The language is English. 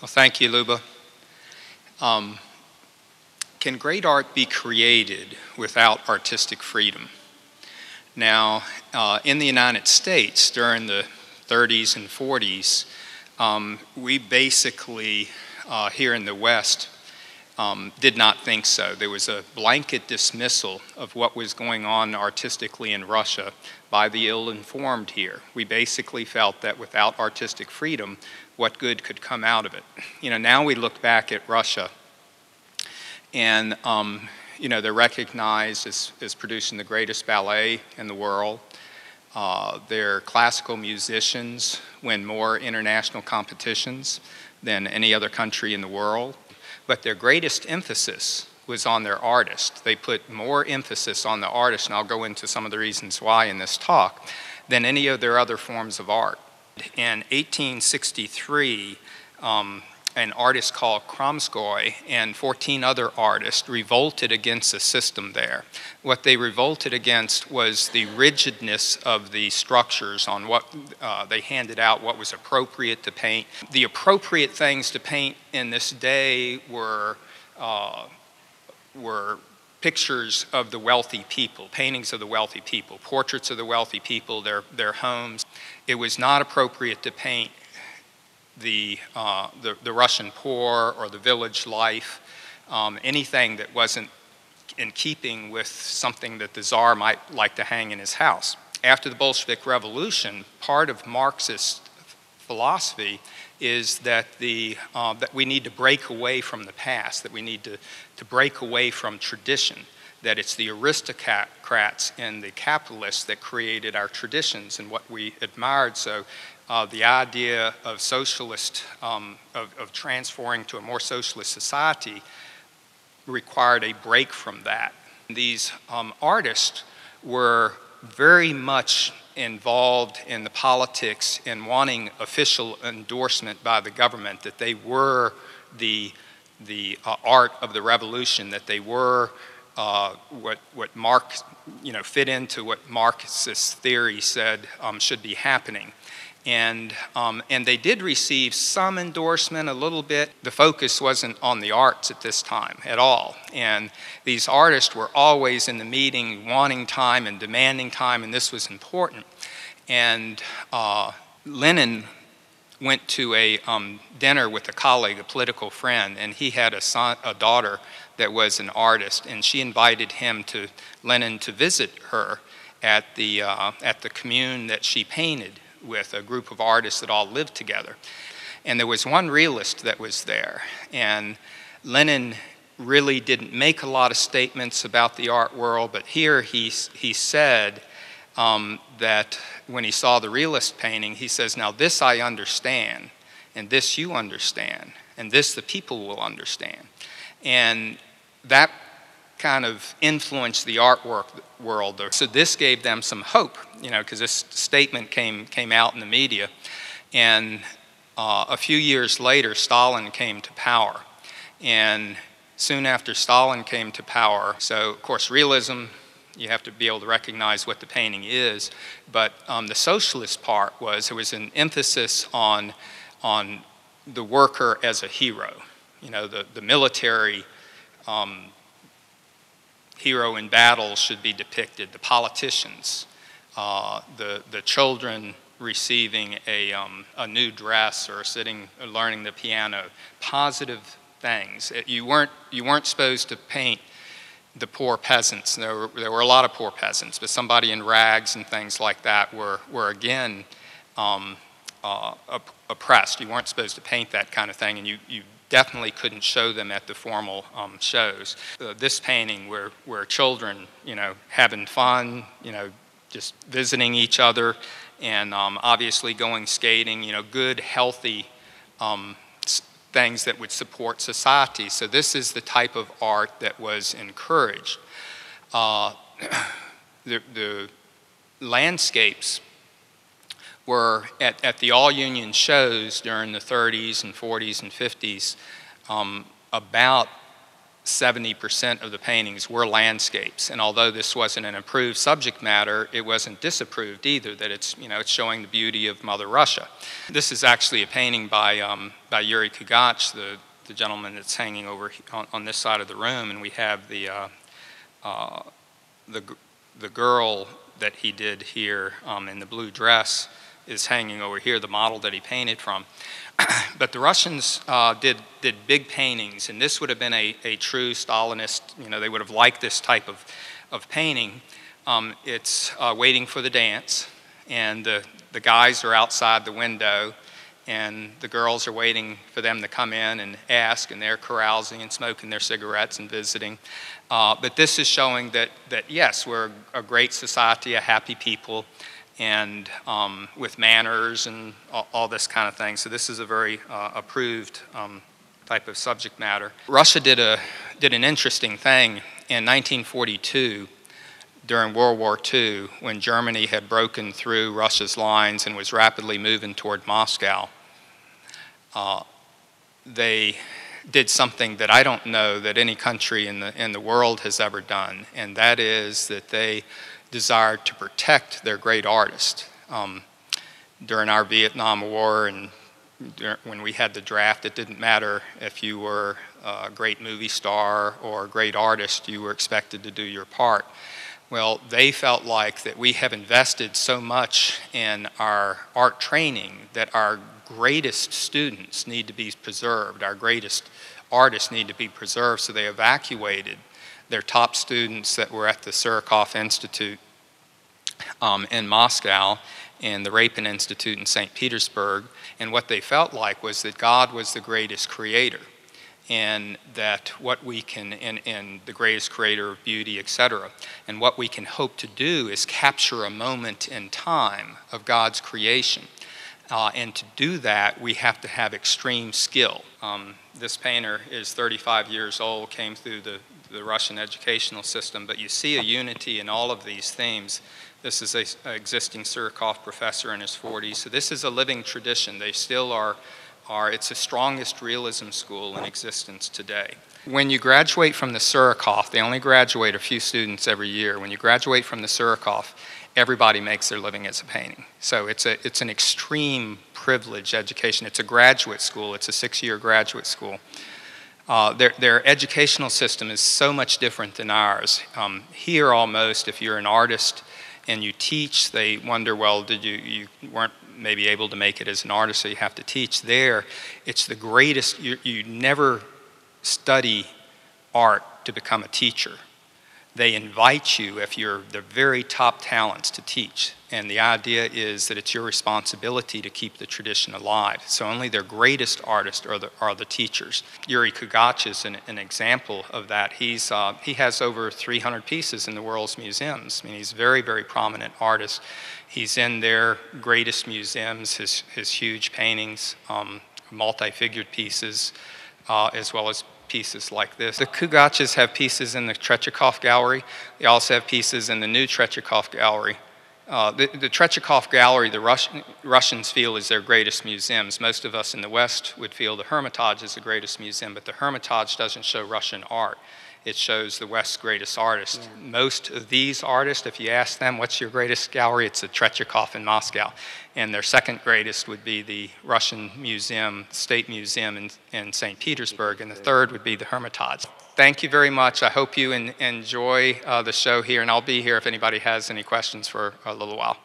Well, thank you, Luba. Can great art be created without artistic freedom? Now, in the United States, during the 30s and 40s, we basically, here in the West, did not think so. There was a blanket dismissal of what was going on artistically in Russia by the ill-informed here. We basically felt that without artistic freedom, what good could come out of it? You know, now we look back at Russia and, you know, they're recognized as producing the greatest ballet in the world. Their classical musicians win more international competitions than any other country in the world. But their greatest emphasis was on their artist. They put more emphasis on the artist, and I'll go into some of the reasons why in this talk, than any of their other forms of art. In 1863, an artist called Kramskoy and 14 other artists revolted against the system there. What they revolted against was the rigidness of the structures on what they handed out, what was appropriate to paint. The appropriate things to paint in this day were pictures of the wealthy people, paintings of the wealthy people, portraits of the wealthy people, their homes. It was not appropriate to paint the Russian poor or the village life, anything that wasn't in keeping with something that the Tsar might like to hang in his house. After the Bolshevik Revolution, part of Marxist philosophy is that that we need to break away from the past, that we need to break away from tradition, that it's the aristocrats and the capitalists that created our traditions and what we admired. So the idea of socialist, of transferring to a more socialist society required a break from that. These artists were very much involved in the politics and wanting official endorsement by the government that they were the art of the revolution, that they were what Marx, you know, fit into what Marxist theory said should be happening. And they did receive some endorsement a little bit. The focus wasn't on the arts at this time at all. And these artists were always in the meeting wanting time and demanding time, and this was important. And Lenin went to a dinner with a colleague, a political friend, and he had a daughter that was an artist, and she invited Lenin to visit her at the commune that she painted with a group of artists that all lived together. And there was one realist that was there, and Lenin really didn't make a lot of statements about the art world, but here he said that when he saw the realist painting, he says, now this I understand, and this you understand, and this the people will understand. And that kind of influenced the artwork world. So this gave them some hope, you know, because this statement came out in the media. And a few years later, Stalin came to power. And soon after Stalin came to power, so of course realism, you have to be able to recognize what the painting is, but the socialist part was there was an emphasis on the worker as a hero. You know, the military hero in battle should be depicted, the politicians, the children receiving a new dress or learning the piano, positive things. You weren't supposed to paint the poor peasants. There were a lot of poor peasants, but somebody in rags and things like that were again oppressed. You weren't supposed to paint that kind of thing, and you definitely couldn't show them at the formal shows. This painting where children, you know, having fun, you know, just visiting each other, and obviously going skating, you know, good, healthy things that would support society. So this is the type of art that was encouraged. The landscapes were at the all-union shows during the 30s and 40s and 50s about 70% of the paintings were landscapes. And although this wasn't an approved subject matter, it wasn't disapproved either, that it's showing the beauty of Mother Russia. This is actually a painting by Yuri Kugach, the gentleman that's hanging over on this side of the room, and we have the girl that he did here in the blue dress is hanging over here, the model that he painted from. But the Russians did big paintings, and this would have been a true Stalinist, they would have liked this type of painting. It's waiting for the dance, and the guys are outside the window, and the girls are waiting for them to come in and ask, and they're carousing and smoking their cigarettes and visiting. But this is showing that yes, we're a great society, a happy people, and with manners and all this kind of thing. So this is a very approved type of subject matter. Russia did an interesting thing in 1942 during World War II, when Germany had broken through Russia's lines and was rapidly moving toward Moscow. They did something that I don't know that any country in the world has ever done, and that is that they desired to protect their great artist. During our Vietnam War and when we had the draft, it didn't matter if you were a great movie star or a great artist, you were expected to do your part. Well, they felt like that we have invested so much in our art training that our greatest students need to be preserved, our greatest artists need to be preserved, so they evacuated their top students that were at the Surikov Institute in Moscow and the Rapin Institute in St. Petersburg. And what they felt like was that God was the greatest creator, and that what we can, and the greatest creator of beauty, etc. And what we can hope to do is capture a moment in time of God's creation. And to do that, we have to have extreme skill. This painter is 35 years old, came through the Russian educational system, but you see a unity in all of these themes. This is an existing Surikov professor in his 40s, so this is a living tradition. They still are it's the strongest realism school in existence today. When you graduate from the Surikov, they only graduate a few students every year. When you graduate from the Surikov, everybody makes their living as a painting. So it's an extreme privilege education. It's a graduate school. It's a 6-year graduate school. Their educational system is so much different than ours. Here almost, if you're an artist and you teach, they wonder, well, you weren't maybe able to make it as an artist, so you have to teach. There, it's the greatest, you never study art to become a teacher. They invite you, if you're the very top talents, to teach. And the idea is that it's your responsibility to keep the tradition alive. So only their greatest artists are the teachers. Yuri Kugach is an example of that. He has over 300 pieces in the world's museums. I mean, he's a very, very prominent artist. He's in their greatest museums, his huge paintings, multi-figured pieces, as well as pieces like this. The Kugaches have pieces in the Tretyakov Gallery. They also have pieces in the new Tretyakov Gallery. The Tretyakov Gallery, the Russians feel is their greatest museums. Most of us in the West would feel the Hermitage is the greatest museum, but the Hermitage doesn't show Russian art. It shows the West's greatest artists. Yeah. Most of these artists, if you ask them, what's your greatest gallery? It's the Tretyakov in Moscow. And their second greatest would be the Russian Museum, State Museum in St. Petersburg, and the third would be the Hermitage. Thank you very much. I hope you enjoy the show here, and I'll be here if anybody has any questions for a little while.